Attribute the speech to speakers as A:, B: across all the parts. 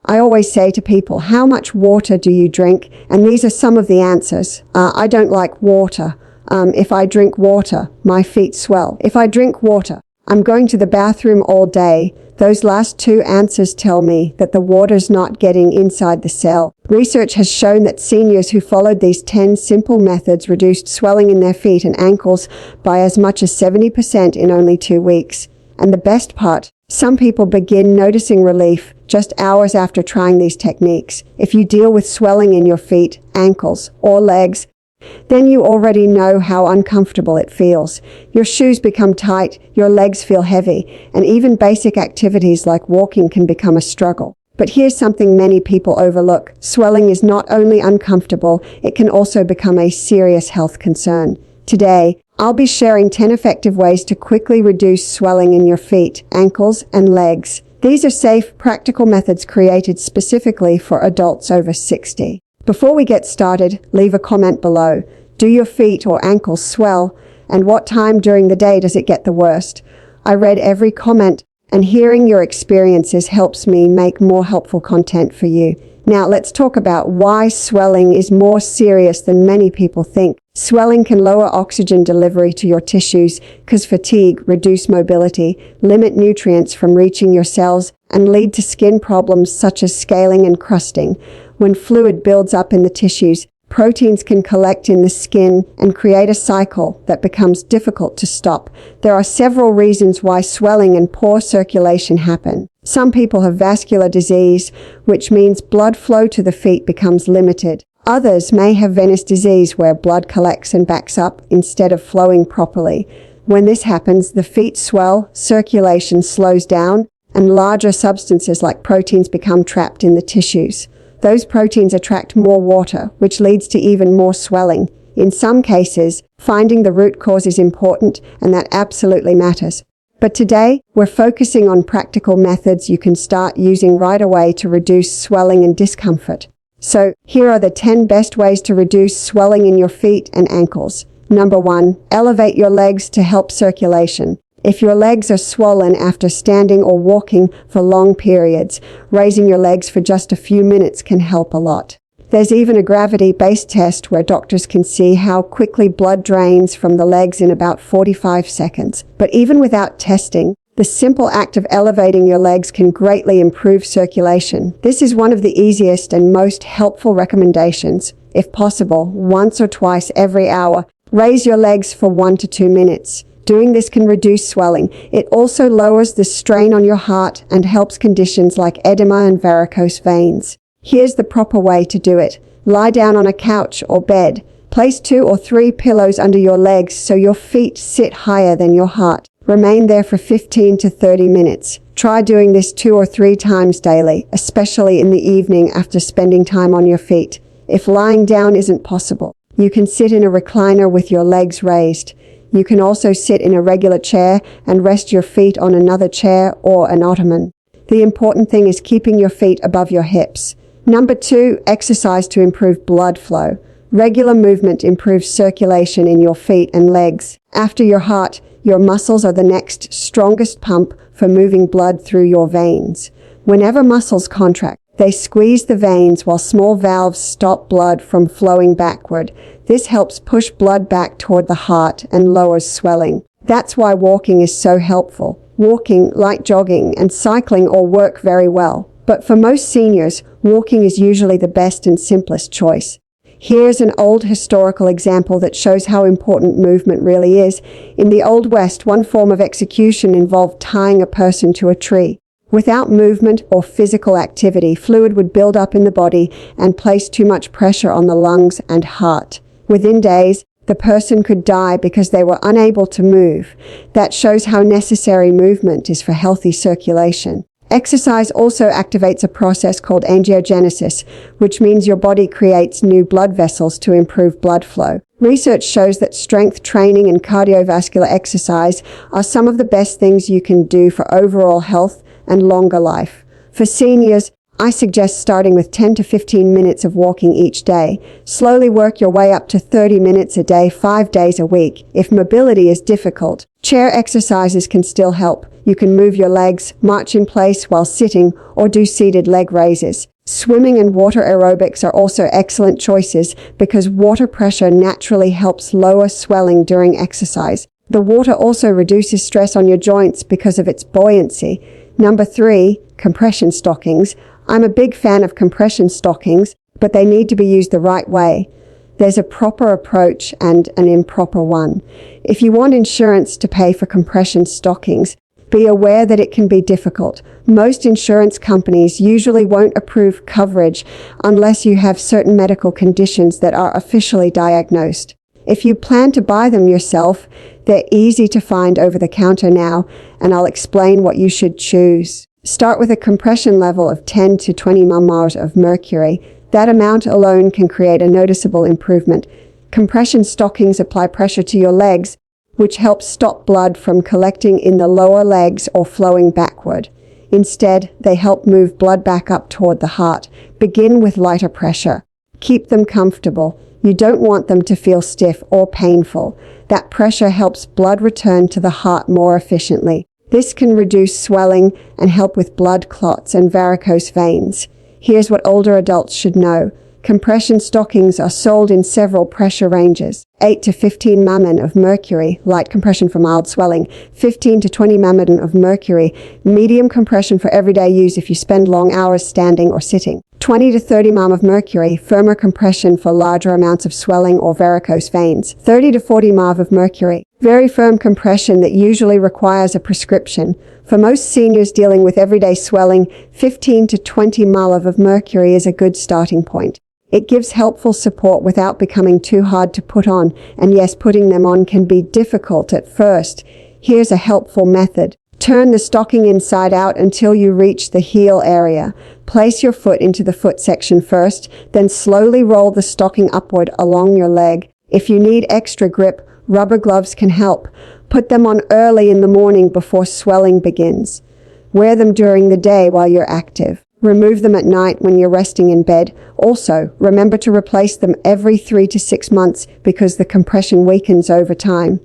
A: I always say to people, how much water do you drink? And these are some of the answers. I don't like water. If I drink water, my feet swell. If I drink water, I'm going to the bathroom all day. Those last two answers tell me that the water's not getting inside the cell. Research has shown that seniors who followed these 10 simple methods reduced swelling in their feet and ankles by as much as 70% in only 2 weeks. And the best part, some people begin noticing relief just hours after trying these techniques. If you deal with swelling in your feet, ankles, or legs, then you already know how uncomfortable it feels. Your shoes become tight, your legs feel heavy, and even basic activities like walking can become a struggle. But here's something many people overlook. Swelling is not only uncomfortable, it can also become a serious health concern. Today, I'll be sharing 10 effective ways to quickly reduce swelling in your feet, ankles, and legs. These are safe, practical methods created specifically for adults over 60. Before we get started, leave a comment below. Do your feet or ankles swell? And what time during the day does it get the worst? I read every comment, and hearing your experiences helps me make more helpful content for you. Now let's talk about why swelling is more serious than many people think. Swelling can lower oxygen delivery to your tissues, cause fatigue, reduce mobility, limit nutrients from reaching your cells, and lead to skin problems such as scaling and crusting. When fluid builds up in the tissues, proteins can collect in the skin and create a cycle that becomes difficult to stop. There are several reasons why swelling and poor circulation happen. Some people have vascular disease, which means blood flow to the feet becomes limited. Others may have venous disease where blood collects and backs up instead of flowing properly. When this happens, the feet swell, circulation slows down, and larger substances like proteins become trapped in the tissues. Those proteins attract more water, which leads to even more swelling. In some cases, finding the root cause is important, and that absolutely matters. But today, we're focusing on practical methods you can start using right away to reduce swelling and discomfort. So, here are the 10 best ways to reduce swelling in your feet and ankles. Number 1, elevate your legs to help circulation. If your legs are swollen after standing or walking for long periods, raising your legs for just a few minutes can help a lot. There's even a gravity-based test where doctors can see how quickly blood drains from the legs in about 45 seconds. But even without testing, the simple act of elevating your legs can greatly improve circulation. This is one of the easiest and most helpful recommendations. If possible, once or twice every hour, raise your legs for 1 to 2 minutes. Doing this can reduce swelling. It also lowers the strain on your heart and helps conditions like edema and varicose veins. Here's the proper way to do it. Lie down on a couch or bed. Place 2 or 3 pillows under your legs so your feet sit higher than your heart. Remain there for 15 to 30 minutes. Try doing this 2 or 3 times daily, especially in the evening after spending time on your feet. If lying down isn't possible, you can sit in a recliner with your legs raised. You can also sit in a regular chair and rest your feet on another chair or an ottoman. The important thing is keeping your feet above your hips. Number 2, exercise to improve blood flow. Regular movement improves circulation in your feet and legs. After your heart, your muscles are the next strongest pump for moving blood through your veins. Whenever muscles contract, they squeeze the veins while small valves stop blood from flowing backward. This helps push blood back toward the heart and lowers swelling. That's why walking is so helpful. Walking, like jogging, and cycling all work very well. But for most seniors, walking is usually the best and simplest choice. Here's an old historical example that shows how important movement really is. In the Old West, one form of execution involved tying a person to a tree. Without movement or physical activity, fluid would build up in the body and place too much pressure on the lungs and heart. Within days, the person could die because they were unable to move. That shows how necessary movement is for healthy circulation. Exercise also activates a process called angiogenesis, which means your body creates new blood vessels to improve blood flow. Research shows that strength training and cardiovascular exercise are some of the best things you can do for overall health and longer life. For seniors, I suggest starting with 10 to 15 minutes of walking each day. Slowly work your way up to 30 minutes a day, 5 days a week. If mobility is difficult, Chair exercises can still help. You can move your legs, march in place while sitting, or do seated leg raises. Swimming and water aerobics are also excellent choices because water pressure naturally helps lower swelling during exercise. The water also reduces stress on your joints because of its buoyancy. Number 3, compression stockings. I'm a big fan of compression stockings, but they need to be used the right way. There's a proper approach and an improper one. If you want insurance to pay for compression stockings, be aware that it can be difficult. Most insurance companies usually won't approve coverage unless you have certain medical conditions that are officially diagnosed. If you plan to buy them yourself, they're easy to find over the counter now, and I'll explain what you should choose. Start with a compression level of 10 to 20 mmHg of mercury. That amount alone can create a noticeable improvement. Compression stockings apply pressure to your legs, which helps stop blood from collecting in the lower legs or flowing backward. Instead, they help move blood back up toward the heart. Begin with lighter pressure. Keep them comfortable. You don't want them to feel stiff or painful. That pressure helps blood return to the heart more efficiently. This can reduce swelling and help with blood clots and varicose veins. Here's what older adults should know. Compression stockings are sold in several pressure ranges. 8 to 15 mmHg of mercury, light compression for mild swelling. 15 to 20 mmHg of mercury, medium compression for everyday use if you spend long hours standing or sitting. 20 to 30 mmHg of mercury, firmer compression for larger amounts of swelling or varicose veins. 30 to 40 mmHg of mercury, very firm compression that usually requires a prescription. For most seniors dealing with everyday swelling, 15 to 20 mmHg of mercury is a good starting point. It gives helpful support without becoming too hard to put on, and yes, putting them on can be difficult at first. Here's a helpful method. Turn the stocking inside out until you reach the heel area. Place your foot into the foot section first, then slowly roll the stocking upward along your leg. If you need extra grip, rubber gloves can help. Put them on early in the morning before swelling begins. Wear them during the day while you're active. Remove them at night when you're resting in bed. Also, remember to replace them every 3 to 6 months because the compression weakens over time.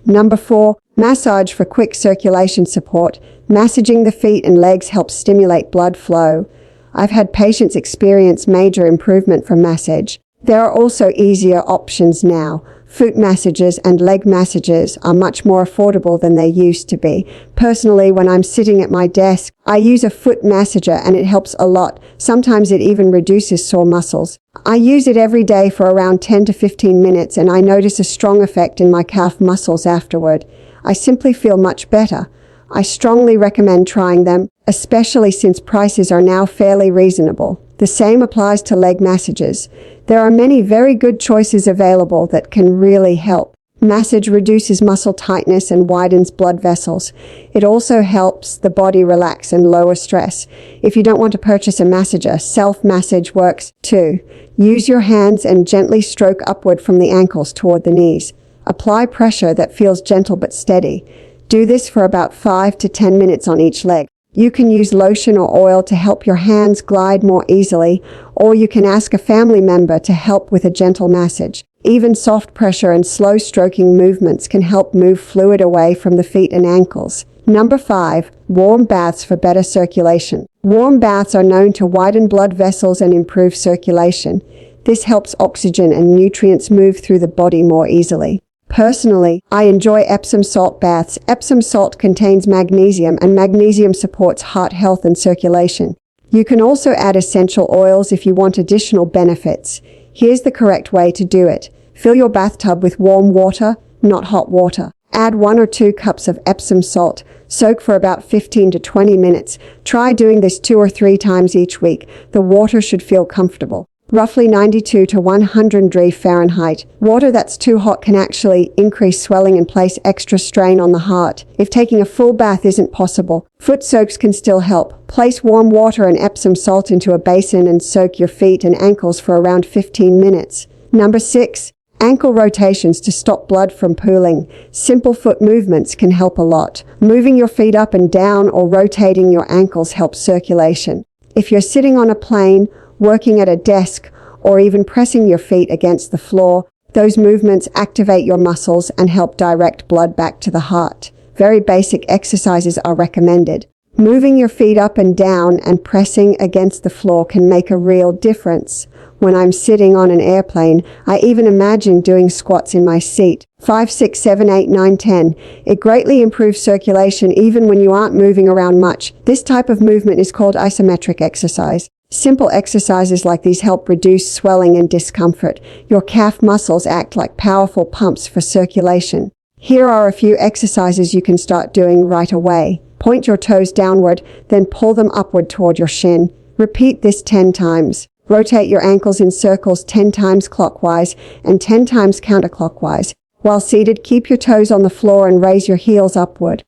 A: Number 4, massage for quick circulation support. Massaging the feet and legs helps stimulate blood flow. I've had patients experience major improvement from massage. There are also easier options now. Foot massages and leg massages are much more affordable than they used to be. Personally, when I'm sitting at my desk, I use a foot massager and it helps a lot. Sometimes it even reduces sore muscles. I use it every day for around 10 to 15 minutes and I notice a strong effect in my calf muscles afterward. I simply feel much better. I strongly recommend trying them, especially since prices are now fairly reasonable. The same applies to leg massages. There are many very good choices available that can really help. Massage reduces muscle tightness and widens blood vessels. It also helps the body relax and lower stress. If you don't want to purchase a massager, self-massage works too. Use your hands and gently stroke upward from the ankles toward the knees. Apply pressure that feels gentle but steady. Do this for about 5 to 10 minutes on each leg. You can use lotion or oil to help your hands glide more easily, or you can ask a family member to help with a gentle massage. Even soft pressure and slow stroking movements can help move fluid away from the feet and ankles. Number 5, warm baths for better circulation. Warm baths are known to widen blood vessels and improve circulation. This helps oxygen and nutrients move through the body more easily. Personally, I enjoy Epsom salt baths. Epsom salt contains magnesium, and magnesium supports heart health and circulation. You can also add essential oils if you want additional benefits. Here's the correct way to do it. Fill your bathtub with warm water, not hot water. Add 1 or 2 cups of Epsom salt. Soak for about 15 to 20 minutes. Try doing this 2 or 3 times each week. The water should feel comfortable. Roughly 92 to 100 degrees Fahrenheit. Water that's too hot can actually increase swelling and place extra strain on the heart. If taking a full bath isn't possible, foot soaks can still help. Place warm water and Epsom salt into a basin and soak your feet and ankles for around 15 minutes. Number 6, ankle rotations to stop blood from pooling. Simple foot movements can help a lot. Moving your feet up and down or rotating your ankles helps circulation. If you're sitting on a plane, working at a desk, or even pressing your feet against the floor, Those movements activate your muscles and help direct blood back to the heart. Very basic exercises are recommended. Moving your feet up and down and pressing against the floor can make a real difference. When I'm sitting on an airplane, I even imagine doing squats in my seat. 5, 6, 7, 8, 9, 10. It greatly improves circulation even when you aren't moving around much. This type of movement is called isometric exercise. Simple exercises like these help reduce swelling and discomfort. Your calf muscles act like powerful pumps for circulation. Here are a few exercises you can start doing right away. Point your toes downward, then pull them upward toward your shin. Repeat this 10 times. Rotate your ankles in circles 10 times clockwise and 10 times counterclockwise. While seated, keep your toes on the floor and raise your heels upward.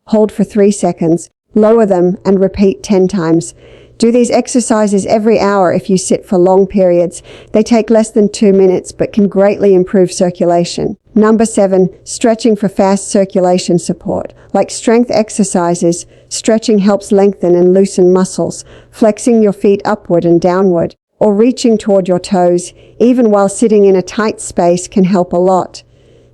A: Hold for 3 seconds. Lower them and repeat 10 times. Do these exercises every hour if you sit for long periods. They take less than 2 minutes but can greatly improve circulation. Number 7, stretching for fast circulation support. Like strength exercises, stretching helps lengthen and loosen muscles, flexing your feet upward and downward, or reaching toward your toes, even while sitting in a tight space, can help a lot.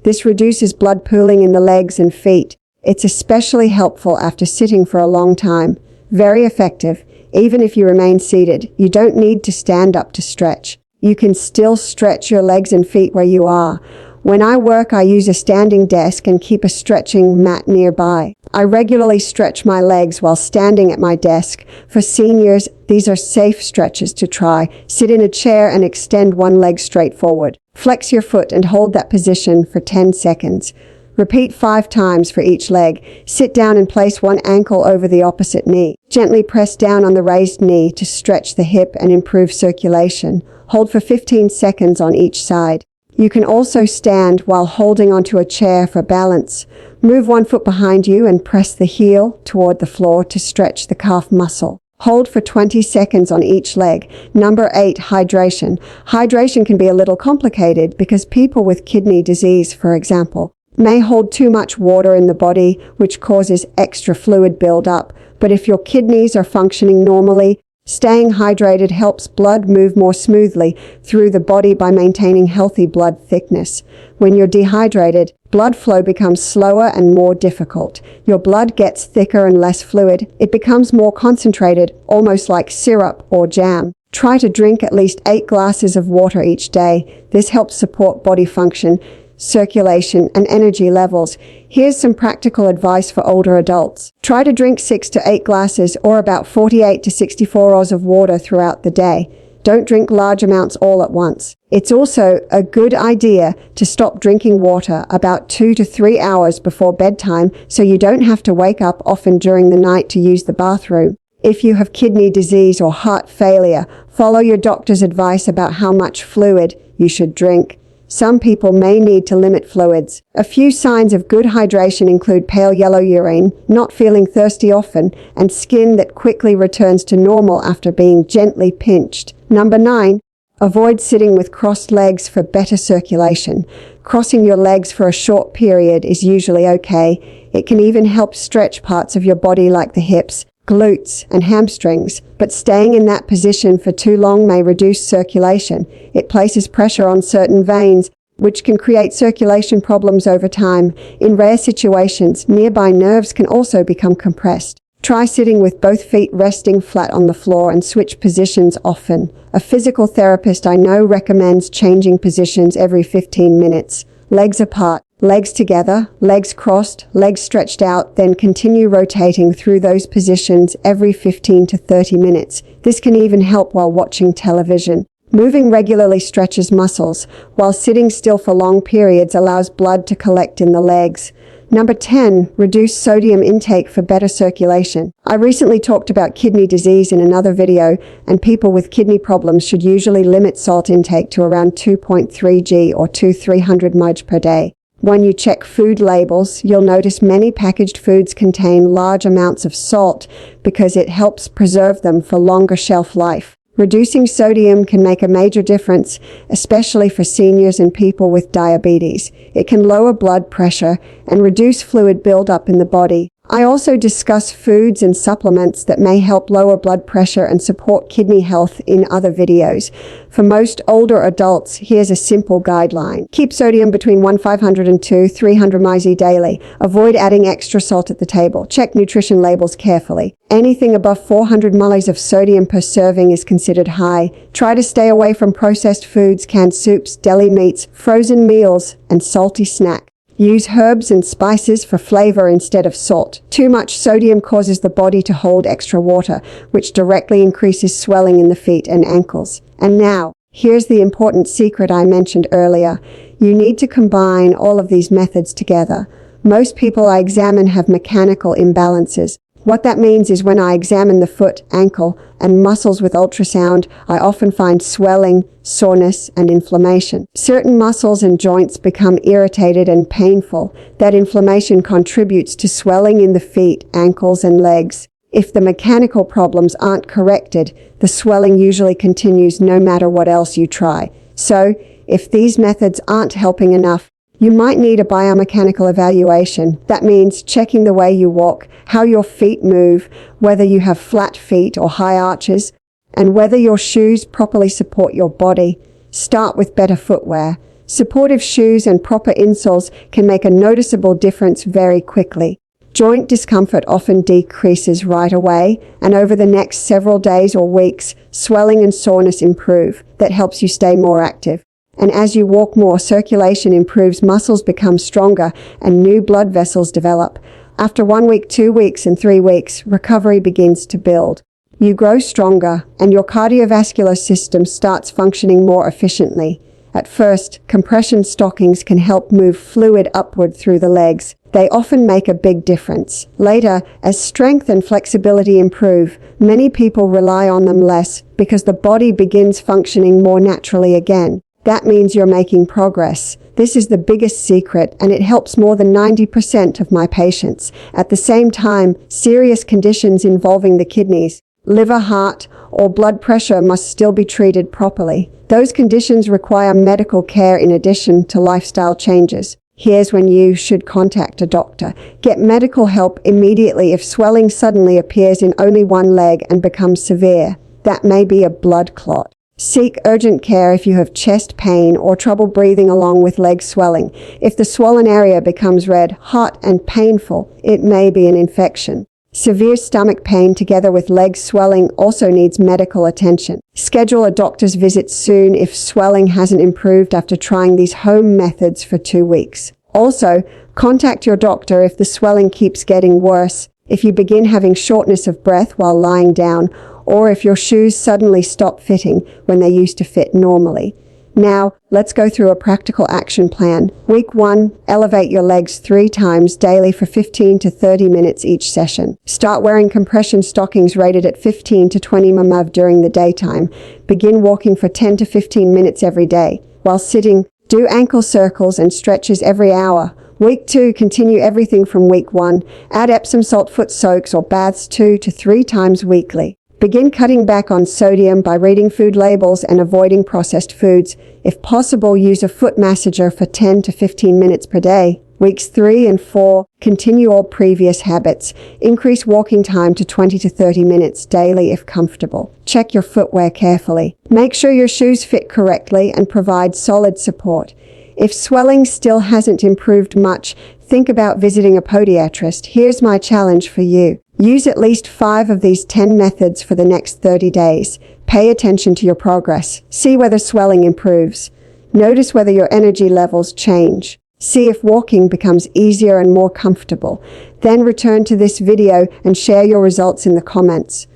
A: This reduces blood pooling in the legs and feet. It's especially helpful after sitting for a long time. Very effective. Even if you remain seated, you don't need to stand up to stretch. You can still stretch your legs and feet where you are. When I work, I use a standing desk and keep a stretching mat nearby. I regularly stretch my legs while standing at my desk. For seniors, these are safe stretches to try. Sit in a chair and extend one leg straight forward. Flex your foot and hold that position for 10 seconds. Repeat 5 times for each leg. Sit down and place one ankle over the opposite knee. Gently press down on the raised knee to stretch the hip and improve circulation. Hold for 15 seconds on each side. You can also stand while holding onto a chair for balance. Move one foot behind you and press the heel toward the floor to stretch the calf muscle. Hold for 20 seconds on each leg. Number 8, hydration. Hydration can be a little complicated because people with kidney disease, for example, may hold too much water in the body, which causes extra fluid buildup. But if your kidneys are functioning normally, staying hydrated helps blood move more smoothly through the body by maintaining healthy blood thickness. When you're dehydrated, blood flow becomes slower and more difficult. Your blood gets thicker and less fluid. It becomes more concentrated, almost like syrup or jam. Try to drink at least 8 glasses of water each day. This helps support body function, circulation, and energy levels. Here's some practical advice for older adults. Try to drink 6 to 8 glasses or about 48 to 64 oz of water throughout the day. Don't drink large amounts all at once. It's also a good idea to stop drinking water about 2 to 3 hours before bedtime so you don't have to wake up often during the night to use the bathroom. If you have kidney disease or heart failure, follow your doctor's advice about how much fluid you should drink. Some people may need to limit fluids. A few signs of good hydration include pale yellow urine, not feeling thirsty often, and skin that quickly returns to normal after being gently pinched. Number 9, avoid sitting with crossed legs for better circulation. Crossing your legs for a short period is usually okay. It can even help stretch parts of your body like the hips, glutes, and hamstrings, but staying in that position for too long may reduce circulation. It places pressure on certain veins, which can create circulation problems over time. In rare situations, nearby nerves can also become compressed. Try sitting with both feet resting flat on the floor and switch positions often. A physical therapist I know recommends changing positions every 15 minutes. Legs apart, legs together, legs crossed, legs stretched out, then continue rotating through those positions every 15 to 30 minutes. This can even help while watching television. Moving regularly stretches muscles, while sitting still for long periods allows blood to collect in the legs. Number 10, reduce sodium intake for better circulation. I recently talked about kidney disease in another video, and people with kidney problems should usually limit salt intake to around 2.3 g or 300 mg per day. When you check food labels, you'll notice many packaged foods contain large amounts of salt because it helps preserve them for longer shelf life. Reducing sodium can make a major difference, especially for seniors and people with diabetes. It can lower blood pressure and reduce fluid buildup in the body. I also discuss foods and supplements that may help lower blood pressure and support kidney health in other videos. For most older adults, here's a simple guideline. Keep sodium between 1,500 and 2,300 mg daily. Avoid adding extra salt at the table. Check nutrition labels carefully. Anything above 400 mg of sodium per serving is considered high. Try to stay away from processed foods, canned soups, deli meats, frozen meals, and salty snacks. Use herbs and spices for flavor instead of salt. Too much sodium causes the body to hold extra water, which directly increases swelling in the feet and ankles. And now, here's the important secret I mentioned earlier. You need to combine all of these methods together. Most people I examine have mechanical imbalances. What that means is when I examine the foot, ankle, and muscles with ultrasound, I often find swelling, soreness, and inflammation. Certain muscles and joints become irritated and painful. That inflammation contributes to swelling in the feet, ankles, and legs. If the mechanical problems aren't corrected, the swelling usually continues no matter what else you try. So, if these methods aren't helping enough, you might need a biomechanical evaluation. That means checking the way you walk, how your feet move, whether you have flat feet or high arches, and whether your shoes properly support your body. Start with better footwear. Supportive shoes and proper insoles can make a noticeable difference very quickly. Joint discomfort often decreases right away, and over the next several days or weeks, swelling and soreness improve. That helps you stay more active. And as you walk more, circulation improves, muscles become stronger, and new blood vessels develop. After 1 week, 2 weeks, and 3 weeks, recovery begins to build. You grow stronger, and your cardiovascular system starts functioning more efficiently. At first, compression stockings can help move fluid upward through the legs. They often make a big difference. Later, as strength and flexibility improve, many people rely on them less because the body begins functioning more naturally again. That means you're making progress. This is the biggest secret, and it helps more than 90% of my patients. At the same time, serious conditions involving the kidneys, liver, heart, or blood pressure must still be treated properly. Those conditions require medical care in addition to lifestyle changes. Here's when you should contact a doctor. Get medical help immediately if swelling suddenly appears in only one leg and becomes severe. That may be a blood clot. Seek urgent care if you have chest pain or trouble breathing along with leg swelling. If the swollen area becomes red, hot, and painful, it may be an infection. Severe stomach pain together with leg swelling also needs medical attention. Schedule a doctor's visit soon if swelling hasn't improved after trying these home methods for 2 weeks. Also, contact your doctor if the swelling keeps getting worse, if you begin having shortness of breath while lying down, or if your shoes suddenly stop fitting when they used to fit normally. Now, let's go through a practical action plan. Week 1, elevate your legs 3 times daily for 15 to 30 minutes each session. Start wearing compression stockings rated at 15 to 20 mm during the daytime. Begin walking for 10 to 15 minutes every day. While sitting, do ankle circles and stretches every hour. Week 2, continue everything from week 1. Add Epsom salt foot soaks or baths 2 to 3 times weekly. Begin cutting back on sodium by reading food labels and avoiding processed foods. If possible, use a foot massager for 10 to 15 minutes per day. Weeks 3 and 4, continue all previous habits. Increase walking time to 20 to 30 minutes daily if comfortable. Check your footwear carefully. Make sure your shoes fit correctly and provide solid support. If swelling still hasn't improved much, think about visiting a podiatrist. Here's my challenge for you. Use at least 5 of these 10 methods for the next 30 days. Pay attention to your progress. See whether swelling improves. Notice whether your energy levels change. See if walking becomes easier and more comfortable. Then return to this video and share your results in the comments.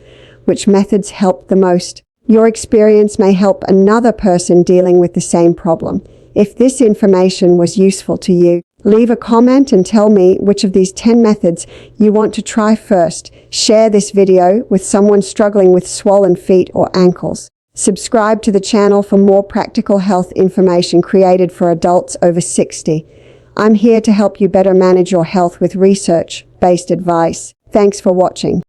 A: Which methods helped the most? Your experience may help another person dealing with the same problem. If this information was useful to you, leave a comment and tell me which of these 10 methods you want to try first. Share this video with someone struggling with swollen feet or ankles. Subscribe to the channel for more practical health information created for adults over 60. I'm here to help you better manage your health with research-based advice. Thanks for watching.